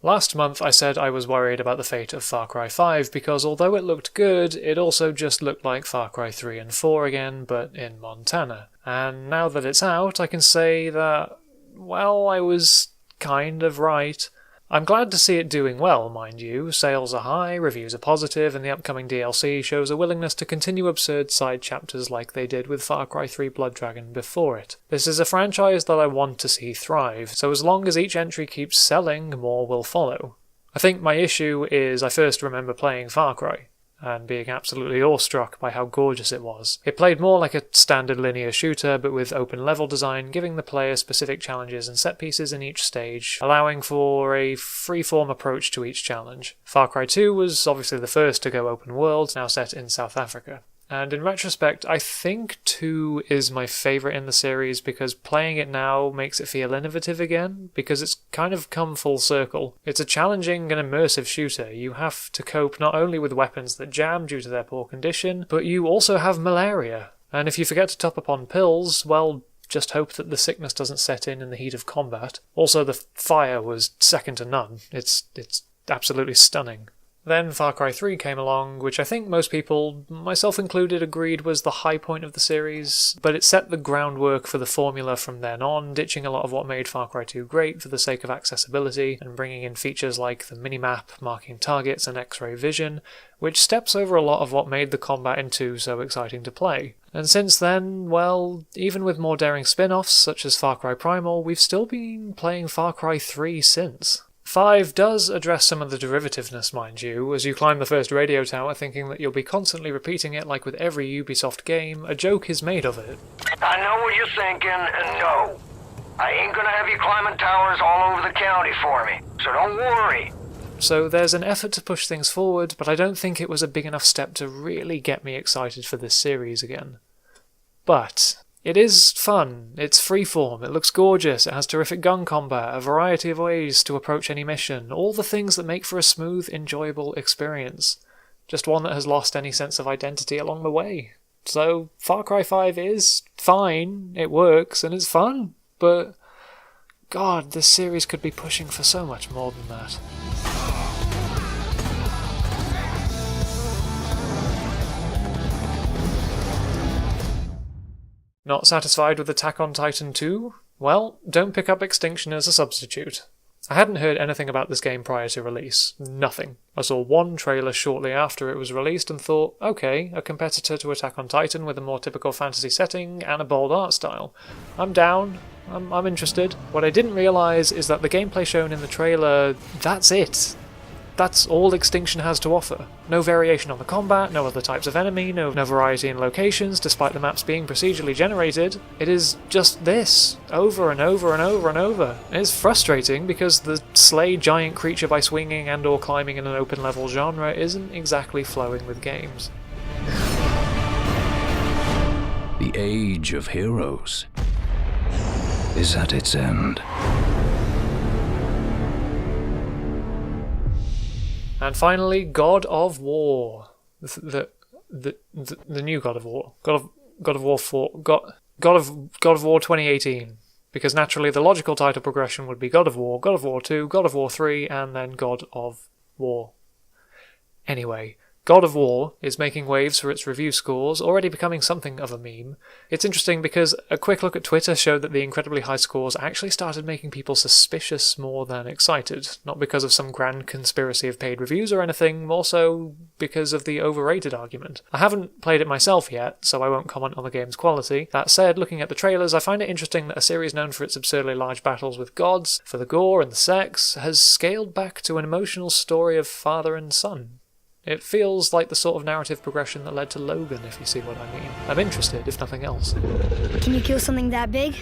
Last month I said I was worried about the fate of Far Cry 5 because although it looked good, it also just looked like Far Cry 3 and 4 again, but in Montana. And now that it's out, I can say that, well, I was kind of right. I'm glad to see it doing well, mind you. Sales are high, reviews are positive, and the upcoming DLC shows a willingness to continue absurd side chapters like they did with Far Cry 3 Blood Dragon before it. This is a franchise that I want to see thrive, so as long as each entry keeps selling, more will follow. I think my issue is I first remember playing Far Cry and being absolutely awestruck by how gorgeous it was. It played more like a standard linear shooter, but with open level design, giving the player specific challenges and set pieces in each stage, allowing for a free-form approach to each challenge. Far Cry 2 was obviously the first to go open world, now set in South Africa. And in retrospect, I think 2 is my favourite in the series because playing it now makes it feel innovative again, because it's kind of come full circle. It's a challenging and immersive shooter. You have to cope not only with weapons that jam due to their poor condition, but you also have malaria. And if you forget to top up on pills, well, just hope that the sickness doesn't set in the heat of combat. Also, the fire was second to none. It's absolutely stunning. Then Far Cry 3 came along, which I think most people, myself included, agreed was the high point of the series, but it set the groundwork for the formula from then on, ditching a lot of what made Far Cry 2 great for the sake of accessibility, and bringing in features like the minimap, marking targets, and X-ray vision, which steps over a lot of what made the combat in 2 so exciting to play. And since then, well, even with more daring spin-offs, such as Far Cry Primal, we've still been playing Far Cry 3 since. 5 does address some of the derivativeness, mind you, as you climb the first radio tower thinking that you'll be constantly repeating it like with every Ubisoft game, a joke is made of it. I know what you're thinking, and no. I ain't gonna have you climbing towers all over the county for me, so don't worry. So there's an effort to push things forward, but I don't think it was a big enough step to really get me excited for this series again. But it is fun, it's freeform, it looks gorgeous, it has terrific gun combat, a variety of ways to approach any mission, all the things that make for a smooth, enjoyable experience. Just one that has lost any sense of identity along the way. So Far Cry 5 is fine, it works, and it's fun, but God, this series could be pushing for so much more than that. Not satisfied with Attack on Titan 2? Well, don't pick up Extinction as a substitute. I hadn't heard anything about this game prior to release. Nothing. I saw one trailer shortly after it was released and thought, okay, a competitor to Attack on Titan with a more typical fantasy setting and a bold art style. I'm down. I'm interested. What I didn't realise is that the gameplay shown in the trailer, that's it. That's all Extinction has to offer. No variation on the combat, no other types of enemy, no variety in locations, despite the maps being procedurally generated. It is just this, over and over and over and over. And it's frustrating because the slay giant creature by swinging and or climbing in an open level genre isn't exactly flowing with games. The age of heroes is at its end. And finally, God of War, the new God of War, God of War 4, God of War 2018, because naturally the logical title progression would be God of War 2, God of War 3, and then God of War. Anyway, God of War is making waves for its review scores, already becoming something of a meme. It's interesting because a quick look at Twitter showed that the incredibly high scores actually started making people suspicious more than excited, not because of some grand conspiracy of paid reviews or anything, more so because of the overrated argument. I haven't played it myself yet, so I won't comment on the game's quality. That said, looking at the trailers, I find it interesting that a series known for its absurdly large battles with gods, for the gore and the sex, has scaled back to an emotional story of father and son. It feels like the sort of narrative progression that led to Logan, if you see what I mean. I'm interested, if nothing else. Can you kill something that big?